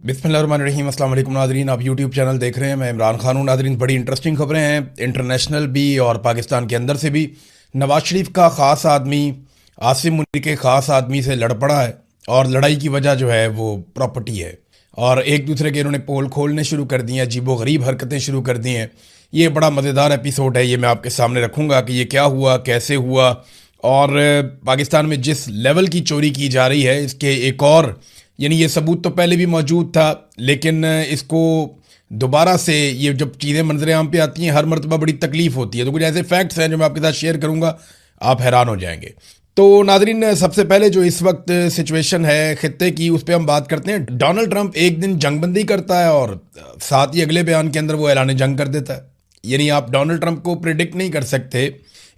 बिस्मिल्लाहिर्रहमानिर्रहीम। अस्सलाम वालेकुम नाज़रीन, आप यूट्यूब चैनल देख रहे हैं। मैं इमरान खान हूं। नाज़रीन, बड़ी इंटरेस्टिंग खबरें हैं, इंटरनेशनल भी और पाकिस्तान के अंदर से भी। नवाज शरीफ का ख़ास आदमी आसिम मुनीर के ख़ास आदमी से लड़ पड़ा है और लड़ाई की वजह जो है वो प्रॉपर्टी है और एक दूसरे के इन्होंने पोल खोलने शुरू कर दिए हैं, अजीबो गरीब हरकतें शुरू कर दी हैं। ये बड़ा मज़ेदार एपिसोड है, ये मैं आपके सामने रखूँगा कि ये क्या हुआ, कैसे हुआ और पाकिस्तान में जिस लेवल की चोरी की जा रही है इसके एक और यानी ये सबूत तो पहले भी मौजूद था, लेकिन इसको दोबारा से ये जब चीज़ें मंजर आम पे आती हैं हर मरतबा बड़ी तकलीफ होती है। तो कुछ ऐसे फैक्ट्स हैं जो मैं आपके साथ शेयर करूंगा, आप हैरान हो जाएंगे। तो नाजरीन, सबसे पहले जो इस वक्त सिचुएशन है खित्ते की उस पर हम बात करते हैं। डोनाल्ड ट्रंप एक दिन जंगबंदी करता है और साथ ही अगले बयान के अंदर वो ऐलान जंग कर देता है। यानी आप डोनाल्ड ट्रंप को प्रिडिक्ट नहीं कर सकते।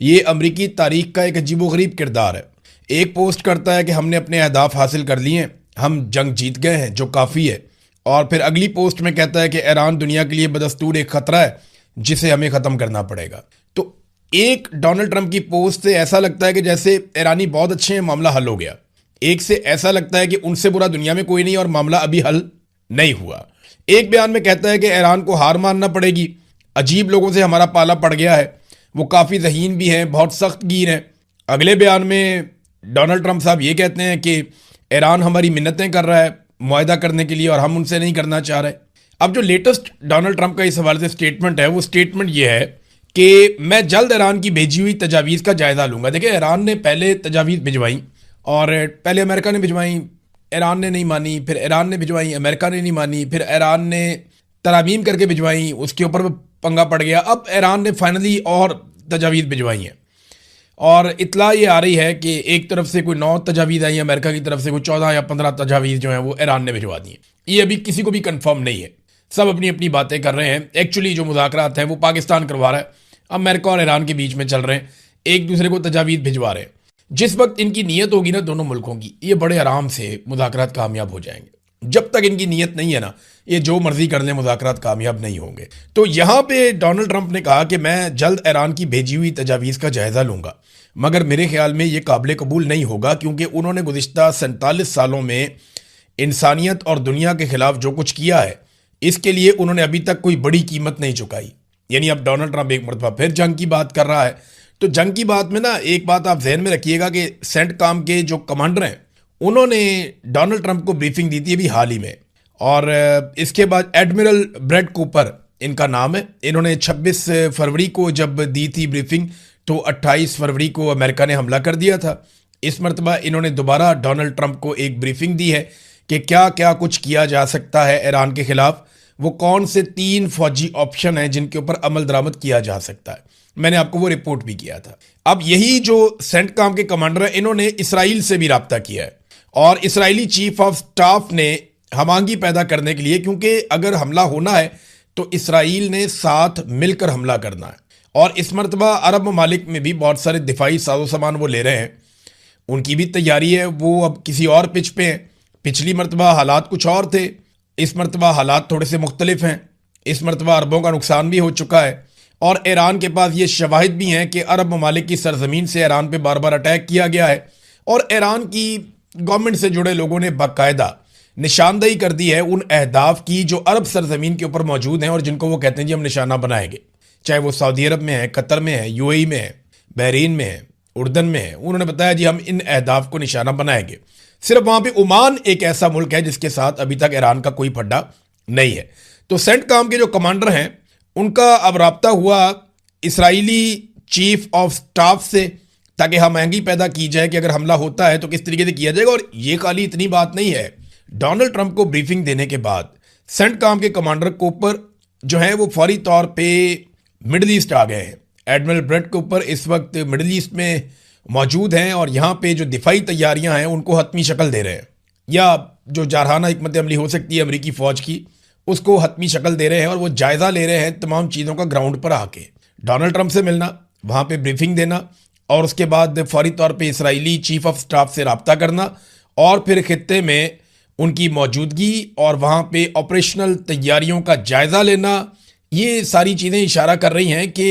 ये अमरीकी तारीख का एक अजीबोगरीब किरदार है। एक पोस्ट करता है कि हमने अपने अहदाफ हासिल कर लिए हैं, हम जंग जीत गए हैं, जो काफ़ी है। और फिर अगली पोस्ट में कहता है कि ईरान दुनिया के लिए बदस्तूर एक खतरा है जिसे हमें ख़त्म करना पड़ेगा। तो एक डोनाल्ड ट्रंप की पोस्ट से ऐसा लगता है कि जैसे ईरानी बहुत अच्छे हैं, मामला हल हो गया। एक से ऐसा लगता है कि उनसे बुरा दुनिया में कोई नहीं और मामला अभी हल नहीं हुआ। एक बयान में कहता है कि ईरान को हार मानना पड़ेगी, अजीब लोगों से हमारा पाला पड़ गया है, वो काफ़ी ज़हीन भी हैं, बहुत सख्त गिर हैं। अगले बयान में डोनाल्ड ट्रंप साहब ये कहते हैं कि ईरान हमारी मिन्नतें कर रहा है मुआहदा करने के लिए और हम उनसे नहीं करना चाह रहे। अब जो लेटेस्ट डोनाल्ड ट्रंप का इस हवाले से स्टेटमेंट है, वो स्टेटमेंट ये है कि मैं जल्द ईरान की भेजी हुई तजावीज़ का जायज़ा लूँगा। देखिए, ईरान ने पहले तजावीज़ भिजवाई और पहले अमेरिका ने भिजवाई, ईरान ने नहीं मानी, फिर ईरान ने भिजवाई, अमेरिका ने नहीं मानी, फिर ईरान ने तरमीम करके भिजवाई, उसके ऊपर पंगा पड़ गया। अब ईरान ने फाइनली और तजावीज़ भिजवाई हैं और इतला ये आ रही है कि एक तरफ से कोई 9 तजावीज़ आई, अमेरिका की तरफ से कोई 14 या 15 तजावीज़ जो हैं वो ईरान ने भिजवा दी हैं। ये अभी किसी को भी कंफर्म नहीं है, सब अपनी अपनी बातें कर रहे हैं। एक्चुअली जो मुज़ाकरात हैं वो पाकिस्तान करवा रहा है, अमेरिका और ईरान के बीच में चल रहे हैं, एक दूसरे को तजावीज़ भिजवा रहे हैं। जिस वक्त इनकी नीयत होगी ना दोनों मुल्कों की, ये बड़े आराम से मुज़ाकरात कामयाब हो जाएंगे। जब तक इनकी नीयत नहीं है ना, ये जो मर्जी कर लें, मुज़ाकरात कामयाब नहीं होंगे। तो यहाँ पे डोनाल्ड ट्रंप ने कहा कि मैं जल्द ईरान की भेजी हुई तजावीज़ का जायज़ा लूँगा, मगर मेरे ख्याल में ये काबिल कबूल नहीं होगा क्योंकि उन्होंने गुज़िश्ता 47 सालों में इंसानियत और दुनिया के ख़िलाफ़ जो कुछ किया है, इसके लिए उन्होंने अभी तक कोई बड़ी कीमत नहीं चुकाई। यानी अब डोनाल्ड ट्रंप एक मरतबा फिर जंग की बात कर रहा है। तो जंग की बात में ना एक बात आप जहन में रखिएगा कि सेंटकॉम के जो कमांडर हैं उन्होंने डोनाल्ड ट्रंप को ब्रीफिंग दी थी अभी हाल ही में। और इसके बाद एडमिरल ब्रेड कूपर इनका नाम है, इन्होंने 26 फरवरी को जब दी थी ब्रीफिंग तो 28 फरवरी को अमेरिका ने हमला कर दिया था। इस मरतबा इन्होंने दोबारा डोनाल्ड ट्रंप को एक ब्रीफिंग दी है कि क्या क्या कुछ किया जा सकता है ईरान के खिलाफ, वो कौन से 3 फौजी ऑप्शन हैं जिनके ऊपर अमल दरामद किया जा सकता है। मैंने आपको वो रिपोर्ट भी किया था। अब यही जो सेंटकॉम के कमांडर हैं इन्होंने इसराइल से भी रब्ता किया है और इसराइली चीफ ऑफ स्टाफ ने हमांगी पैदा करने के लिए, क्योंकि अगर हमला होना है तो इसराइल ने साथ मिलकर हमला करना है। और इस मरतबा अरब ममालिक में भी बहुत सारे दिफाई साजो सामान वो ले रहे हैं, उनकी भी तैयारी है, वो अब किसी और पिच पे हैं। पिछली मरतबा हालात कुछ और थे, इस मरतबा हालात थोड़े से मुख्तलिफ हैं। इस मरतबा अरबों का नुकसान भी हो चुका है और ईरान के पास ये शवाहिद भी हैं कि अरब ममालिक की सरजमीन से ईरान पे बार बार अटैक किया गया है और ईरान की गवर्नमेंट से जुड़े लोगों ने बाकायदा निशानदेही कर दी है उन अहदाफ की जो अरब सरजमीन के ऊपर मौजूद हैं और जिनको वो कहते हैं जी हम निशाना बनाएंगे, चाहे वो सऊदी अरब में है, कतर में है, यूएई में है, बहरीन में है, उर्दन में है। उन्होंने बताया जी हम इन अहदाफ को निशाना बनाएंगे। सिर्फ वहां पे ओमान एक ऐसा मुल्क है जिसके साथ अभी तक ईरान का कोई फड्डा नहीं है। तो सेंटकॉम के जो कमांडर हैं उनका अब राब्ता हुआ इसराइली चीफ ऑफ स्टाफ से ताकि हमआहंगी पैदा की जाए कि अगर हमला होता है तो किस तरीके से किया जाएगा। और ये खाली इतनी बात नहीं है, डोनाल्ड ट्रंप को ब्रीफिंग देने के बाद सेंटकॉम के कमांडर के ऊपर जो है वो फौरी तौर पे मिडल ईस्ट आ गए हैं। एडमिरल ब्रेड के ऊपर इस वक्त मिडल ईस्ट में मौजूद हैं और यहाँ पे जो दिफाई तैयारियां हैं उनको हतमी शक्ल दे रहे हैं, या जो जारहाना हिकमत अमली हो सकती है अमरीकी फ़ौज की उसको हतमी शक्ल दे रहे हैं और वो जायज़ा ले रहे हैं तमाम चीज़ों का ग्राउंड पर आके। डोनाल्ड ट्रंप से मिलना, वहाँ पे ब्रीफिंग देना और उसके बाद फौरी तौर पे इसराइली चीफ ऑफ स्टाफ से रब्ता करना और फिर खित्ते में उनकी मौजूदगी और वहाँ पे ऑपरेशनल तैयारियों का जायज़ा लेना। ये सारी चीज़ें इशारा कर रही हैं कि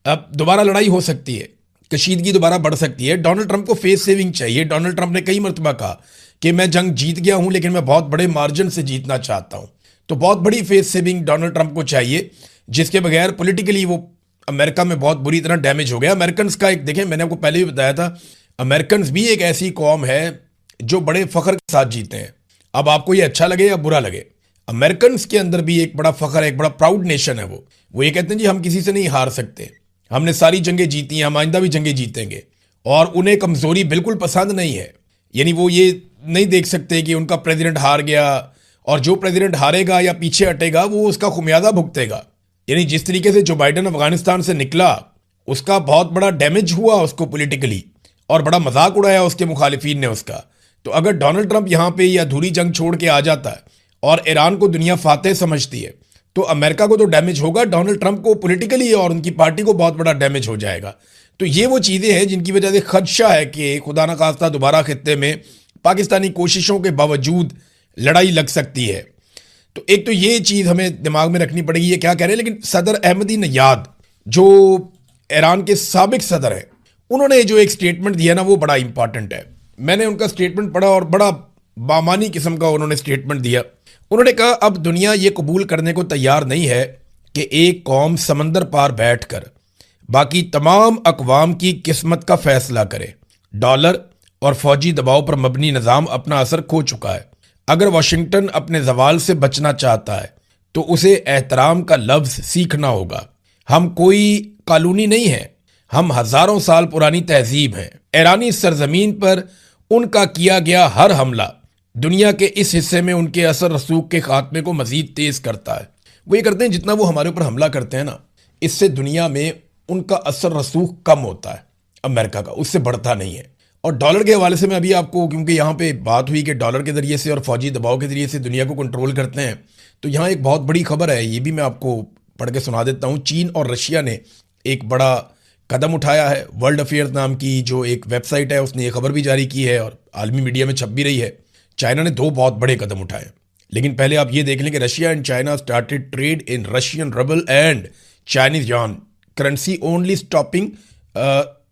अब दोबारा लड़ाई हो सकती है, कशीदगी दोबारा बढ़ सकती है। डोनाल्ड ट्रंप को फेस सेविंग चाहिए। डोनाल्ड ट्रंप ने कई मरतबा कहा कि मैं जंग जीत गया हूं लेकिन मैं बहुत बड़े मार्जिन से जीतना चाहता हूं। तो बहुत बड़ी फेस सेविंग डोनाल्ड ट्रंप को चाहिए, जिसके बगैर पॉलिटिकली वो अमेरिका में बहुत बुरी तरह डैमेज हो गया। अमेरिकन का एक देखें, मैंने आपको पहले भी बताया था, अमेरिकन भी एक ऐसी कौम है जो बड़े फख्र के साथ जीते हैं। अब आपको ये अच्छा लगे या बुरा लगे, अमेरिकन के अंदर भी एक बड़ा फख्र है, एक बड़ा प्राउड नेशन है। वो ये कहते हैं जी हम किसी से नहीं हार सकते, हमने सारी जंगें जीती हैं, हम आइंदा भी जंगें जीतेंगे। और उन्हें कमजोरी बिल्कुल पसंद नहीं है। यानी वो ये नहीं देख सकते कि उनका प्रेसिडेंट हार गया और जो प्रेसिडेंट हारेगा या पीछे हटेगा वो उसका खुमियाजा भुगतेगा। यानी जिस तरीके से जो बाइडन अफगानिस्तान से निकला, उसका बहुत बड़ा डैमेज हुआ उसको पॉलिटिकली, और बड़ा मजाक उड़ाया उसके मुखालिफिन ने उसका। तो अगर डोनाल्ड ट्रंप यहां पे ये अधूरी जंग छोड़ के आ जाता है और ईरान को दुनिया फातेह समझती है, तो अमेरिका को तो डैमेज होगा, डोनाल्ड ट्रंप को पॉलिटिकली और उनकी पार्टी को बहुत बड़ा डैमेज हो जाएगा। तो ये वो चीजें हैं जिनकी वजह से खदशा है कि खुदा न खास्ता दोबारा खित्ते में पाकिस्तानी कोशिशों के बावजूद लड़ाई लग सकती है। तो एक तो ये चीज हमें दिमाग में रखनी पड़ेगी, ये क्या कह रहे हैं। लेकिन सदर अहमदी नयाद जो ईरान के साबिक सदर हैं, उन्होंने जो एक स्टेटमेंट दिया ना, वो बड़ा इंपॉर्टेंट है। मैंने उनका स्टेटमेंट पढ़ा और बड़ा बामानी किस्म का उन्होंने स्टेटमेंट दिया। उन्होंने कहा अब दुनिया ये कबूल करने को तैयार नहीं है कि एक कौम समंदर पार बैठकर बाकी तमाम अकवाम की किस्मत का फैसला करे। डॉलर और फौजी दबाव पर मबनी निज़ाम अपना असर खो चुका है। अगर वाशिंगटन अपने जवाल से बचना चाहता है तो उसे एहतराम का लफ्ज सीखना होगा। हम कोई कानूनी नहीं है, हम हजारों साल पुरानी तहजीब हैं। ईरानी सरजमीन पर उनका किया गया हर हमला दुनिया के इस हिस्से में उनके असर रसूख के खात्मे को मजीद तेज करता है। वो ये करते हैं, जितना वो हमारे ऊपर हमला करते हैं ना, इससे दुनिया में उनका असर रसूख कम होता है, अमेरिका का उससे बढ़ता नहीं है। और डॉलर के हवाले से मैं अभी आपको, क्योंकि यहाँ पे बात हुई कि डॉलर के जरिए से और फौजी दबाव के जरिए से दुनिया को कंट्रोल करते हैं, तो यहाँ एक बहुत बड़ी खबर है, ये भी मैं आपको पढ़ के सुना देता हूँ। चीन और रशिया ने एक बड़ा कदम उठाया है। वर्ल्ड अफेयर्स नाम की जो एक वेबसाइट है, उसने ये खबर भी जारी की है और आलमी मीडिया में छप भी रही है। चाइना ने दो बहुत बड़े कदम उठाए। लेकिन पहले आप ये देख लें कि Russia and China started trade in Russian rouble and Chinese yuan currency only stopping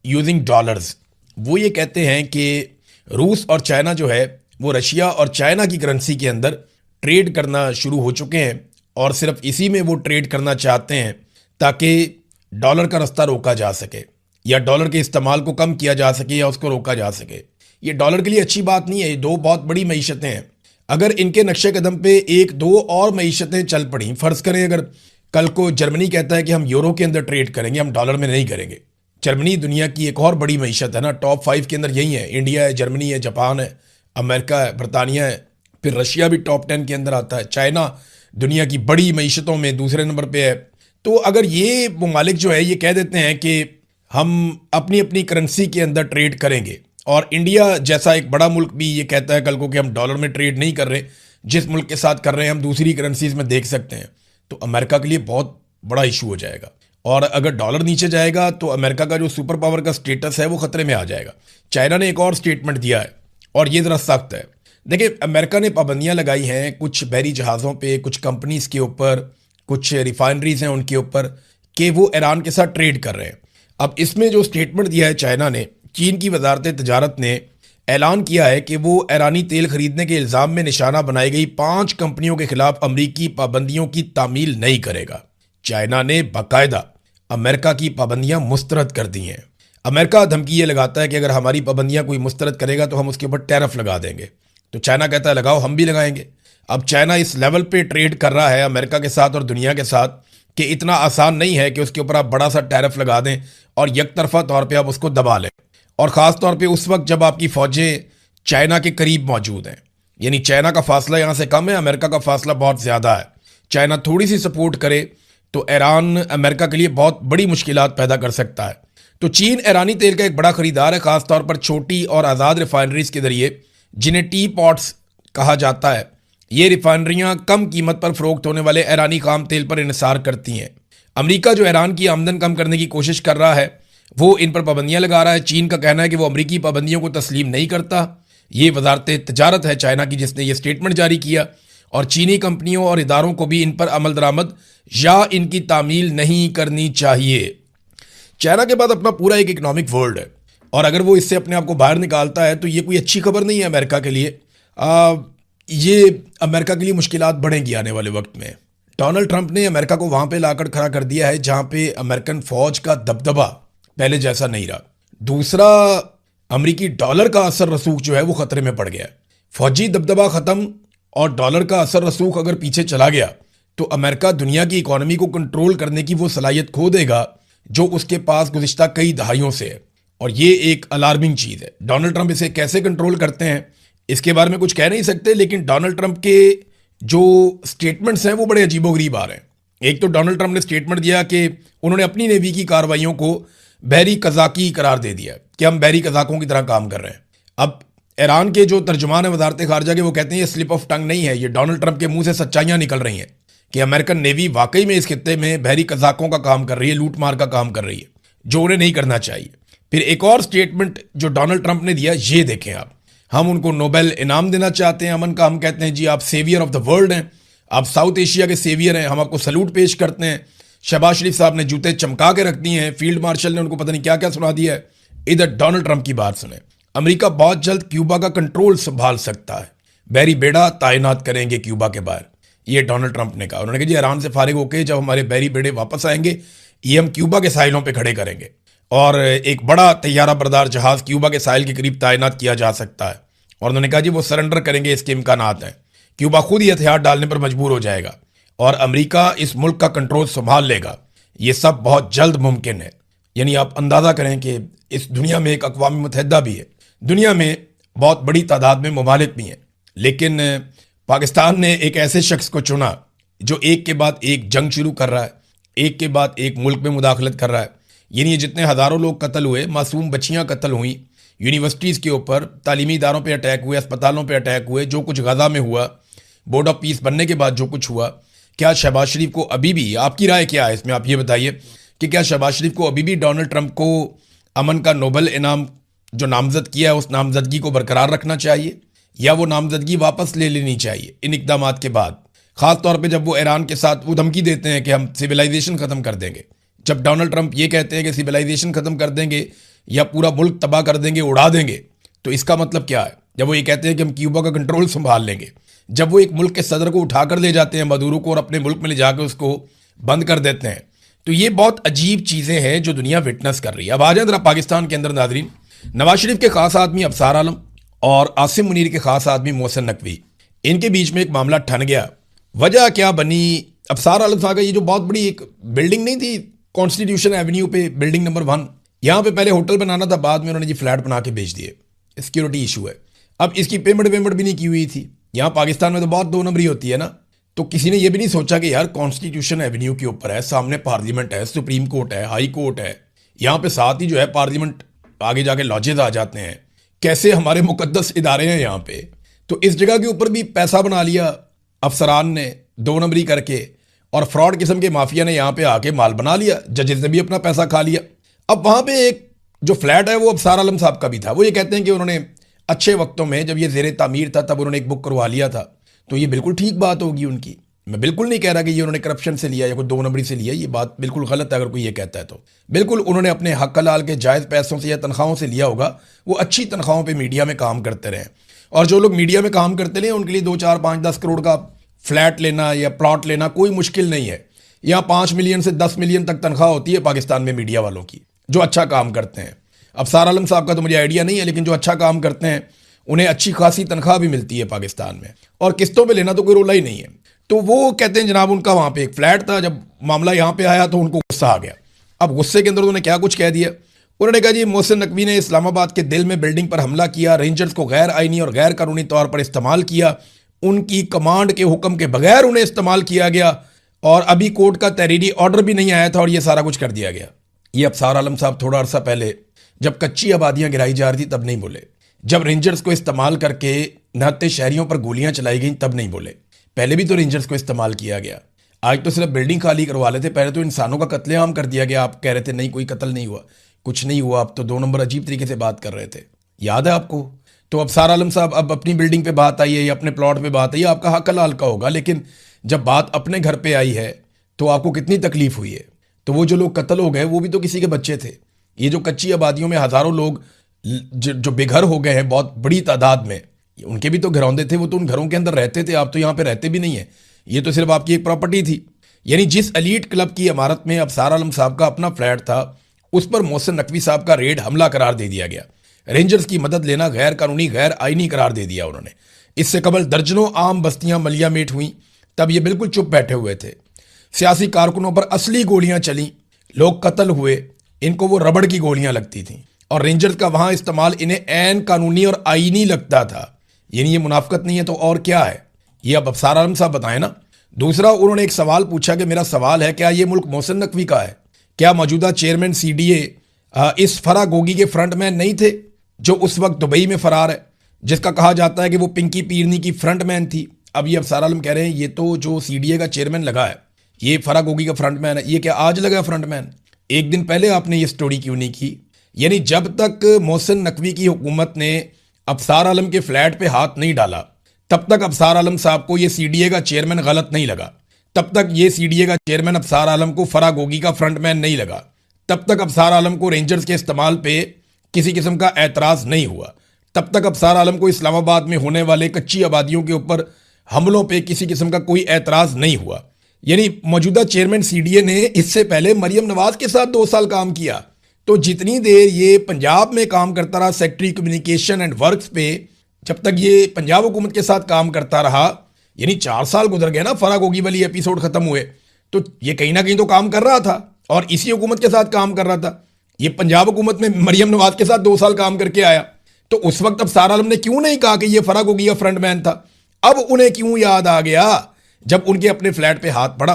using dollars. वो ये कहते हैं कि रूस और चाइना जो है वो रशिया और चाइना की करेंसी के अंदर ट्रेड करना शुरू हो चुके हैं और सिर्फ इसी में वो ट्रेड करना चाहते हैं ताकि डॉलर का रास्ता रोका जा सके या डॉलर के इस्तेमाल को कम किया जा सके या उसको रोका जा सके। ये डॉलर के लिए अच्छी बात नहीं है। ये दो बहुत बड़ी मईशतें हैं। अगर इनके नक्शे कदम पे एक दो और मईशतें चल पड़ी, फर्ज करें अगर कल को जर्मनी कहता है कि हम यूरो के अंदर ट्रेड करेंगे, हम डॉलर में नहीं करेंगे। जर्मनी दुनिया की एक और बड़ी मईशत है ना, टॉप 5 के अंदर यही है। इंडिया है, जर्मनी है, जापान है, अमेरिका है, बरतानिया है, फिर रशिया भी टॉप 10 के अंदर आता है। चाइना दुनिया की बड़ी मईशतों में दूसरे नंबर पे है। तो अगर ये ममालिक जो है ये कह देते हैं कि हम अपनी अपनी करेंसी के अंदर ट्रेड करेंगे, और इंडिया जैसा एक बड़ा मुल्क भी ये कहता है कल को कि हम डॉलर में ट्रेड नहीं कर रहे, जिस मुल्क के साथ कर रहे हैं हम दूसरी करेंसीज में देख सकते हैं, तो अमेरिका के लिए बहुत बड़ा इशू हो जाएगा। और अगर डॉलर नीचे जाएगा तो अमेरिका का जो सुपर पावर का स्टेटस है वो खतरे में आ जाएगा। चाइना ने एक और स्टेटमेंट दिया है और ये ज़रा सख्त है। देखिए, अमेरिका ने पाबंदियां लगाई हैं कुछ बहरी जहाज़ों पे, कुछ कंपनीज के ऊपर, कुछ रिफाइनरीज हैं उनके ऊपर, कि वो ईरान के साथ ट्रेड कर रहे हैं। अब इसमें जो स्टेटमेंट दिया है चाइना ने, चीन की वजारत तजारत ने ऐलान किया है कि वो ईरानी तेल खरीदने के इल्ज़ाम में निशाना बनाई गई 5 कंपनियों के खिलाफ अमरीकी पाबंदियों की तामील नहीं करेगा। चाइना ने बाकायदा अमेरिका की पाबंदियां मुस्तरद कर दी हैं। अमेरिका धमकी ये लगाता है कि अगर हमारी पाबंदियां कोई मुस्तरद करेगा तो हम उसके ऊपर टैरिफ लगा देंगे। तो चाइना कहता है लगाओ, हम भी लगाएंगे। अब चाइना इस लेवल पे ट्रेड कर रहा है अमेरिका के साथ और दुनिया के साथ कि इतना आसान नहीं है कि उसके ऊपर आप बड़ा सा टैरिफ लगा दें और यकतरफा तौर पर आप उसको दबा लें। और ख़ास तौर पे उस वक्त जब आपकी फ़ौजें चाइना के करीब मौजूद हैं। यानी चाइना का फासला यहाँ से कम है, अमेरिका का फासला बहुत ज़्यादा है। चाइना थोड़ी सी सपोर्ट करे तो ईरान अमेरिका के लिए बहुत बड़ी मुश्किलात पैदा कर सकता है। तो चीन ईरानी तेल का एक बड़ा खरीदार है, ख़ास तौर पर छोटी और आज़ाद रिफाइनरीज के ज़रिए, जिन्हें टी पॉट्स कहा जाता है। ये रिफाइनरियाँ कम कीमत पर फ़रोख्त होने वाले ईरानी खाम तेल पर इन्हिसार करती हैं। अमरीका जो ईरान की आमदन कम करने की कोशिश कर रहा है वो इन पर पाबंदियां लगा रहा है। चीन का कहना है कि वो अमरीकी पाबंदियों को तस्लीम नहीं करता। ये वजारत तजारत है चाइना की जिसने ये स्टेटमेंट जारी किया, और चीनी कंपनियों और इदारों को भी इन पर अमल दरामद या इनकी तामील नहीं करनी चाहिए। चाइना के बाद अपना पूरा एक इकनॉमिक वर्ल्ड है, और अगर वो इससे अपने आप को बाहर निकालता है तो ये कोई अच्छी खबर नहीं है अमेरिका के लिए। आ, ये अमेरिका के लिए मुश्किलात बढ़ेंगी आने वाले वक्त में। डोनाल्ड ट्रंप ने अमेरिका को वहां पे लाकर खड़ा कर दिया है जहां पे अमेरिकन फौज का दबदबा पहले जैसा नहीं रहा। दूसरा, अमेरिकी डॉलर का असर रसूख जो है वो खतरे में पड़ गया है। फौजी दबदबा खत्म और डॉलर का असर रसूख अगर पीछे चला गया तो अमेरिका दुनिया की इकोनॉमी को कंट्रोल करने की वो सलाहियत खो देगा जो उसके पास गुज़िश्ता कई दहाइयों से है, और ये एक अलार्मिंग चीज़ है। डोनाल्ड ट्रंप इसे कैसे कंट्रोल करते हैं इसके बारे में कुछ कह नहीं सकते, लेकिन डोनाल्ड ट्रंप के जो स्टेटमेंट्स हैं वो बड़े अजीबोगरीब आ रहे हैं। एक तो डोनाल्ड ट्रंप ने स्टेटमेंट दिया कि उन्होंने अपनी नेवी की कार्रवाइयों को बहरी कज़ाकी करार दे दिया कि हम बहरी कज़ाकों की तरह काम कर रहे हैं। अब ईरान के जो तर्जुमान है वजारत खारजा के, वो कहते हैं ये स्लिप ऑफ टंग नहीं है, ये डोनाल्ड ट्रंप के मुंह से सच्चाइयां निकल रही हैं कि अमेरिकन नेवी वाकई में इस खित्ते में बहरी कज़ाकों का काम कर रही है, लूट मार का काम कर रही है, जो उन्हें नहीं करना चाहिए। फिर एक और स्टेटमेंट जो डोनाल्ड ट्रंप ने दिया, ये देखें आप, हम उनको नोबेल इनाम देना चाहते हैं अमन का। हम कहते हैं जी आप सेवियर ऑफ द वर्ल्ड हैं, आप साउथ एशिया के सेवियर हैं, हम आपको सल्यूट पेश करते हैं। शहबाज शरीफ साहब ने जूते चमका के रख दिए हैं, फील्ड मार्शल ने उनको पता नहीं क्या क्या सुना दिया है। इधर डोनाल्ड ट्रंप की बात सुने, अमेरिका बहुत जल्द क्यूबा का कंट्रोल संभाल सकता है, बहरी बेड़ा तैनात करेंगे क्यूबा के बाहर, ये डोनाल्ड ट्रंप ने कहा। उन्होंने कहा जी ईरान से फारिग होकर जब हमारे बहरी बेड़े वापस आएंगे ये हम क्यूबा के साहिलों पे खड़े करेंगे और एक बड़ा तैयारा बरदार जहाज क्यूबा के साहिल के करीब तैनात किया जा सकता है। और उन्होंने कहा जी वो सरेंडर करेंगे, इसके इम्कानात हैं, क्यूबा खुद ही हथियार डालने पर मजबूर हो जाएगा और अमेरिका इस मुल्क का कंट्रोल संभाल लेगा। ये सब बहुत जल्द मुमकिन है। यानी आप अंदाज़ा करें कि इस दुनिया में एक अक़वाम मुत्तहिदा भी है, दुनिया में बहुत बड़ी तादाद में ममालिक भी हैं, लेकिन पाकिस्तान ने एक ऐसे शख्स को चुना जो एक के बाद एक जंग शुरू कर रहा है, एक के बाद एक मुल्क में मुदाखलत कर रहा है। यानी ये जितने हज़ारों लोग कत्ल हुए, मासूम बच्चियाँ कत्ल हुई, यूनिवर्सिटीज़ के ऊपर, तालीमी इदारों पे अटैक हुए, अस्पतालों पे अटैक हुए, जो कुछ गज़ा में हुआ, बोर्ड ऑफ पीस बनने के बाद जो कुछ हुआ, क्या शहबाज शरीफ को अभी भी, आपकी राय क्या है इसमें, आप ये बताइए कि क्या शहबाज शरीफ को अभी भी डोनाल्ड ट्रंप को अमन का नोबेल इनाम जो नामजद किया है उस नामजदगी को बरकरार रखना चाहिए या वो नामजदगी वापस ले लेनी चाहिए इन इकदामात के बाद? ख़ास तौर पे जब वो ईरान के साथ वो धमकी देते हैं कि हम सिविलाइजेशन ख़त्म कर देंगे। जब डोनाल्ड ट्रंप ये कहते हैं कि सिविलाइजेशन ख़त्म कर देंगे या पूरा मुल्क तबाह कर देंगे, उड़ा देंगे, तो इसका मतलब क्या है? जब वो ये कहते हैं कि हम क्यूबा का कंट्रोल संभाल लेंगे, जब वो एक मुल्क के सदर को उठाकर ले जाते हैं मदूरो को और अपने मुल्क में ले जाकर उसको बंद कर देते हैं, तो ये बहुत अजीब चीज़ें हैं जो दुनिया विटनेस कर रही है। अब आ जाए जरा पाकिस्तान के अंदर नाजरीन, नवाज शरीफ के खास आदमी अफसार आलम और आसिम मुनीर के खास आदमी मोहसिन नकवी, इनके बीच में एक मामला ठन गया। वजह क्या बनी? अफसार आलम साहब का ये जो बहुत बड़ी एक बिल्डिंग नहीं थी कॉन्स्टिट्यूशन एवेन्यू पे, बिल्डिंग नंबर 1, यहाँ पे पहले होटल बनाना था, बाद में उन्होंने जी फ्लैट बना के बेच दिए, सिक्योरिटी इशू है। अब इसकी पेमेंट भी नहीं की हुई थी। यहाँ पाकिस्तान में तो बहुत दो नंबरी होती है ना, तो किसी ने यह भी नहीं सोचा कि यार कॉन्स्टिट्यूशन एवेन्यू के ऊपर है, सामने पार्लियामेंट है, सुप्रीम कोर्ट है, हाई कोर्ट है, यहाँ पे साथ ही जो है पार्लियामेंट, आगे जाके लॉजेज आ जाते हैं, कैसे हमारे मुकद्दस इदारे हैं यहाँ पे। तो इस जगह के ऊपर भी पैसा बना लिया अफसरान ने दो नंबरी करके, और फ्रॉड किस्म के माफिया ने यहाँ पे आके माल बना लिया, जजेस ने भी अपना पैसा खा लिया। अब वहाँ पे एक जो फ्लैट है वो अफसार आलम साहब का भी था। वो ये कहते हैं कि उन्होंने अच्छे वक्तों में जब ये ज़ेरे तामीर था तब उन्होंने एक बुक करवा लिया था, तो ये बिल्कुल ठीक बात होगी उनकी। मैं बिल्कुल नहीं कह रहा कि ये उन्होंने करप्शन से लिया या कोई दो नंबरी से लिया, ये बात बिल्कुल गलत है अगर कोई ये कहता है तो। बिल्कुल उन्होंने अपने हक हलाल के जायज़ पैसों से या तनख्वाहों से लिया होगा, वो अच्छी तनख्वाहों पर मीडिया में काम करते रहे। और जो लोग मीडिया में काम करते रहे उनके लिए 2, 4, 5, 10 करोड़ का फ्लैट लेना या प्लॉट लेना कोई मुश्किल नहीं है। यहाँ 5 मिलियन से 10 मिलियन तक तनख्वाह होती है पाकिस्तान में मीडिया वालों की, जो अच्छा काम करते हैं। अफसार आलम साहब का तो मुझे आइडिया नहीं है, लेकिन जो अच्छा काम करते हैं उन्हें अच्छी खासी तनख्वाह भी मिलती है पाकिस्तान में, और किस्तों पे लेना तो कोई रोला ही नहीं है। तो वो कहते हैं जनाब उनका वहाँ पे एक फ्लैट था, जब मामला यहाँ पे आया तो उनको गुस्सा आ गया। अब गुस्से के अंदर उन्होंने क्या कुछ कह दिया, उन्होंने कहा जी मोहसिन नकवी ने इस्लामाबाद के दिल में बिल्डिंग पर हमला किया, रेंजर्स को गैर आइनी और गैर कानूनी तौर पर इस्तेमाल किया, उनकी कमांड के हुक्म के बगैर उन्हें इस्तेमाल किया गया, और अभी कोर्ट का तहरीरी ऑर्डर भी नहीं आया था और ये सारा कुछ कर दिया गया। ये अफसार आलम साहब थोड़ा अरसा पहले जब कच्ची आबादियां गिराई जा रही थी तब नहीं बोले, जब रेंजर्स को इस्तेमाल करके नहते शहरियों पर गोलियां चलाई गई तब नहीं बोले। पहले भी तो रेंजर्स को इस्तेमाल किया गया, आज तो सिर्फ बिल्डिंग खाली करवा लेते, पहले तो इंसानों का कत्लेआम कर दिया गया। आप कह रहे थे नहीं कोई कत्ल नहीं हुआ, कुछ नहीं हुआ, आप तो 2 नंबर अजीब तरीके से बात कर रहे थे, याद है आपको? तो अफसार आलम साहब अब अपनी बिल्डिंग पे बात आई है या अपने प्लॉट पे बात आई है, आपका हक हलाल का होगा, लेकिन जब बात अपने घर पे आई है तो आपको कितनी तकलीफ हुई है। तो वो जो लोग कत्ल हो गए वो भी तो किसी के बच्चे थे। ये जो कच्ची आबादियों में हज़ारों लोग जो बेघर हो गए हैं बहुत बड़ी तादाद में, उनके भी तो घरौंदे थे, वो तो उन घरों के अंदर रहते थे, आप तो यहाँ पे रहते भी नहीं है, ये तो सिर्फ आपकी एक प्रॉपर्टी थी। यानी जिस एलीट क्लब की इमारत में अबसार आलम साहब का अपना फ्लैट था, उस पर मोहसिन नकवी साहब का रेड हमला करार दे दिया गया। रेंजर्स की मदद लेना गैर कानूनी, गैर आईनी करार दे दिया उन्होंने। इससे कबल दर्जनों आम बस्तियां मलियामेट हुई, तब ये बिल्कुल चुप बैठे हुए थे। सियासी कारकुनों पर असली गोलियां चली, लोग कत्ल हुए, इनको वो रबड़ की गोलियां लगती थीं, और रेंजर्स का वहां इस्तेमाल इन्हें ऐन कानूनी और आईनी लगता था। यानी ये मुनाफकत नहीं है तो और क्या है, ये अब अबसार आलम साहब बताएं ना। दूसरा, उन्होंने एक सवाल पूछा कि मेरा सवाल है, क्या ये मुल्क मोहसिन नकवी का है? क्या मौजूदा चेयरमैन सीडीए इस फरा गोगी के फ्रंटमैन नहीं थे जो उस वक्त दुबई में फरार है, जिसका कहा जाता है कि वो पिंकी पीरनी की फ्रंटमैन थी? अब ये अबसार आलम कह रहे हैं ये तो जो सीडीए का चेयरमैन लगा है, ये फरा गोगी का फ्रंटमैन है। ये क्या आज लगा फ्रंटमैन? एक दिन पहले आपने ये स्टोरी क्यों नहीं की? यानी जब तक मोहसिन नकवी की हुकूमत ने अबसार आलम के फ्लैट पे हाथ नहीं डाला, तब तक अबसार आलम साहब को ये सीडीए का चेयरमैन गलत नहीं लगा। तब तक ये सीडीए का चेयरमैन अबसार आलम को फरा गोगी का फ्रंटमैन नहीं लगा। तब तक अबसार आलम को रेंजर्स के इस्तेमाल पे किसी किस्म का एतराज नहीं हुआ। तब तक अबसार आलम को इस्लामाबाद में होने वाले कच्ची आबादियों के ऊपर हमलों पे किसी किस्म का कोई एतराज नहीं हुआ। यानी मौजूदा चेयरमैन सीडीए ने इससे पहले मरियम नवाज के साथ 2 साल काम किया। तो जितनी देर ये पंजाब में काम करता रहा सेक्रेटरी कम्युनिकेशन एंड वर्क्स पे, जब तक ये पंजाब हुकूमत के साथ काम करता रहा, यानी 4 साल गुजर गए ना, फरा गोगी वाली एपिसोड खत्म हुए, तो ये कहीं ना कहीं तो काम कर रहा था और इसी हुकूमत के साथ काम कर रहा था। ये पंजाब हुकूमत में मरियम नवाज के साथ 2 साल काम करके आया, तो उस वक्त अबसार आलम ने क्यों नहीं कहा कि ये फरा गोगी का फ्रंटमैन था? अब उन्हें क्यों याद आ गया? जब उनके अपने फ्लैट पे हाथ पड़ा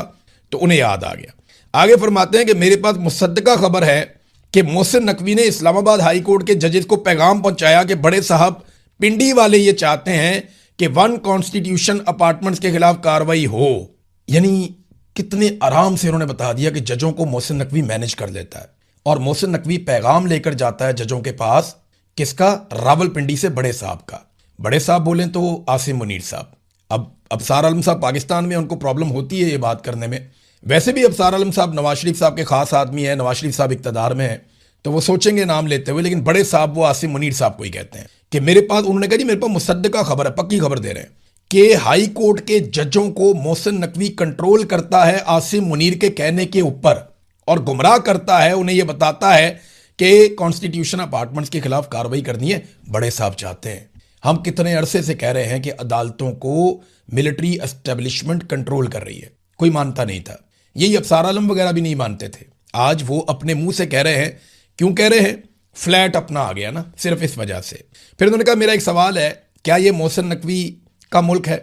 तो उन्हें याद आ गया। आगे फरमाते हैं कि मेरे पास मुसद्दका खबर है कि मोहसिन नकवी ने इस्लामाबाद हाई कोर्ट के जजेस को पैगाम पहुंचाया कि बड़े साहब पिंडी वाले ये चाहते हैं कि 1 कॉन्स्टिट्यूशन अपार्टमेंट्स के खिलाफ कार्रवाई हो। यानी कितने आराम से उन्होंने बता दिया कि जजों को मोहसिन नकवी मैनेज कर लेता है, और मोहसिन नकवी पैगाम लेकर जाता है जजों के पास, किसका? रावलपिंडी से बड़े साहब का। बड़े साहब बोलें तो आसिम मुनीर साहब। अब अबसार आलम साहब पाकिस्तान में, उनको प्रॉब्लम होती है ये बात करने में। वैसे भी अबसार आलम साहब नवाज शरीफ साहब के खास आदमी है, नवाज शरीफ साहब इक़्तिदार में है तो वो सोचेंगे नाम लेते हुए, लेकिन बड़े साहब वो आसिम मुनीर साहब को ही कहते हैं कि मेरे पास, उन्होंने कहा जी मेरे पास मुसद्दका खबर है, पक्की खबर दे रहे हैं कि हाई कोर्ट के जजों को मोहसिन नकवी कंट्रोल करता है आसिम मुनीर के कहने के ऊपर, और गुमराह करता है, उन्हें यह बताता है कि कॉन्स्टिट्यूशन अपार्टमेंट्स के खिलाफ कार्रवाई करनी है। बड़े साहब चाहते हैं। हम कितने अरसे से कह रहे हैं कि अदालतों को मिलिट्री एस्टेब्लिशमेंट कंट्रोल कर रही है, कोई मानता नहीं था। यही अबसार आलम वगैरह भी नहीं मानते थे। आज वो अपने मुंह से कह रहे हैं। क्यों कह रहे हैं? फ्लैट अपना आ गया ना, सिर्फ इस वजह से। फिर उन्होंने कहा मेरा एक सवाल है, क्या ये मोहसिन नकवी का मुल्क है?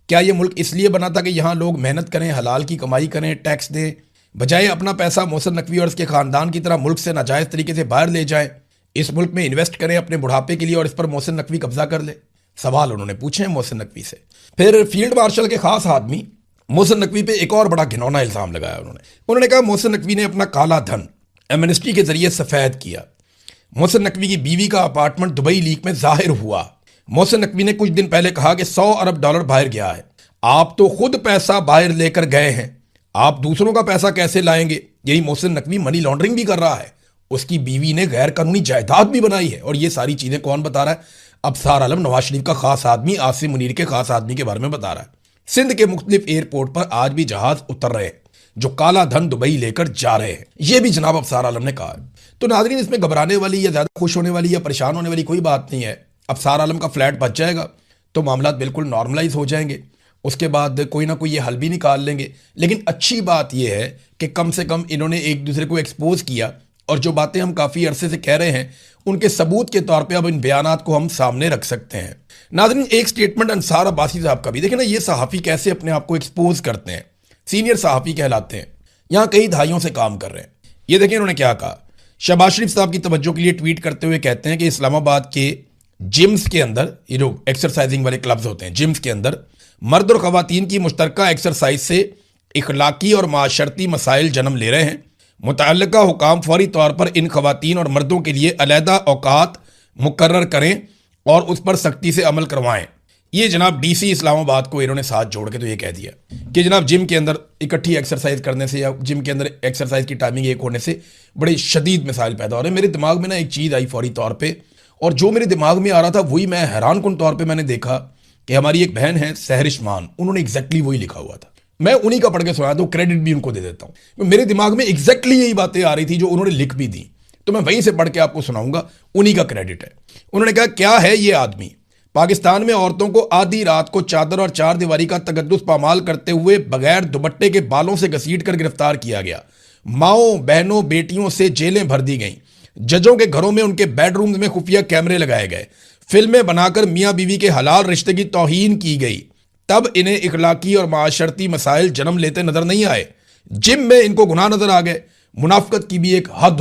क्या ये मुल्क इसलिए बना था कि यहाँ लोग मेहनत करें, हलाल की कमाई करें, टैक्स दें, बजाय अपना पैसा मोहसिन नकवी और उसके खानदान की तरह मुल्क से नाजायज तरीके से बाहर ले जाएं, इस मुल्क में इन्वेस्ट करें अपने बुढ़ापे के लिए और इस पर मोहसिन नकवी कब्जा कर ले? सवाल उन्होंने पूछे हैं मोहसिन नकवी से। फिर फील्ड मार्शल के खास आदमी मोहसिन नकवी पे एक और बड़ा घिनौना इल्जाम लगाया उन्होंने कहा मोहसिन नकवी ने अपना काला धन एमनेस्टी के जरिए सफेद किया। मोहसिन नकवी की बीवी का अपार्टमेंट दुबई लीक में जाहिर हुआ। मोहसिन नकवी ने कुछ दिन पहले कहा कि $100 अरब बाहर गया है। आप तो खुद पैसा बाहर लेकर गए हैं, आप दूसरों का पैसा कैसे लाएंगे? यही मोहसिन नकवी मनी लॉन्ड्रिंग भी कर रहा है। उसकी बीवी ने गैर कानूनी जायदाद भी बनाई है। और ये सारी चीजें कौन बता रहा है? अबसार आलम, नवाज शरीफ का खास आदमी, आसिम मुनीर के खास आदमी के बारे में बता रहा है। सिंध के मुख्तलिफ एयरपोर्ट पर आज भी जहाज उतर रहे हैं जो काला धन दुबई लेकर जा रहे हैं। यह भी जनाब अबसार आलम ने कहा है। तो नाज़रीन, इसमें घबराने वाली या ज्यादा खुश होने वाली या परेशान होने वाली कोई बात नहीं है। अबसार आलम का फ्लैट बच जाएगा तो मामला बिल्कुल नॉर्मलाइज हो जाएंगे, उसके बाद कोई ना कोई ये हल भी निकाल लेंगे। लेकिन अच्छी बात यह है कि कम से कम इन्होंने एक दूसरे को एक्सपोज किया, और जो बातें हम काफ़ी अरसे से कह रहे हैं उनके सबूत के तौर पे अब इन बयानात को हम सामने रख सकते हैं। नाज़रीन, एक स्टेटमेंट अंसार अब्बासी साहब का भी देखें ना, ये सहाफ़ी कैसे अपने आप को एक्सपोज करते हैं, सीनियर सहाफ़ी कहलाते हैं, यहाँ कई दहाइयों से काम कर रहे हैं। ये देखें उन्होंने क्या कहा। शहबाज शरीफ साहब की तवज्जो के लिए ट्वीट करते हुए कहते हैं कि इस्लामाबाद के जिम्स के अंदर, ये जो एक्सरसाइजिंग वाले क्लब्स होते हैं, जिम्स के अंदर मर्द और ख़वातीन की मुश्तरका एक्सरसाइज से इखलाकी और माशरती मसाइल जन्म ले रहे हैं। मुतअल्लिका हुकाम फौरी तौर पर इन खवातीन और मर्दों के लिए अलहदा औकात मुकर्रर करें और उस पर सख्ती से अमल करवाएं। ये जनाब डीसी इस्लामाबाद को इन्होंने साथ जोड़ के तो ये कह दिया कि जनाब जिम के अंदर इकट्ठी एक्सरसाइज करने से या जिम के अंदर एक्सरसाइज की टाइमिंग एक होने से बड़े शदीद मिसाइल पैदा हो रहे हैं। मेरे दिमाग में ना एक चीज़ आई फौरी तौर पे, और जो मेरे दिमाग में आ रहा था वही मैं हैरान कुन तौर पे मैंने देखा कि हमारी एक बहन है सहरिश मान, उन्होंने एग्जैक्टली वही लिखा हुआ था। मैं उन्हीं का पढ़ के सुनाया तो क्रेडिट भी उनको दे देता हूं। मेरे दिमाग में एग्जैक्टली यही बातें आ रही थी जो उन्होंने लिख भी दी, तो मैं वहीं से पढ़ के आपको सुनाऊंगा, उन्हीं का क्रेडिट है। उन्होंने कहा, क्या है ये आदमी, पाकिस्तान में औरतों को आधी रात को चादर और चार दीवारी का तकद्दुस पामाल करते हुए बगैर दुपट्टे के बालों से घसीट कर गिरफ्तार किया गया। माओ बहनों बेटियों से जेलें भर दी गईं। जजों के घरों में उनके बेडरूम में खुफिया कैमरे लगाए गए। फिल्में बनाकर मियां बीवी के हलाल रिश्ते की तौहीन की गई। तब इन्हें इखलाकी और माशरती मसाइल जन्म लेते नजर नहीं आए। जिम में इनको गुनाह नजर आ गए। मुनाफकत की भी एक हद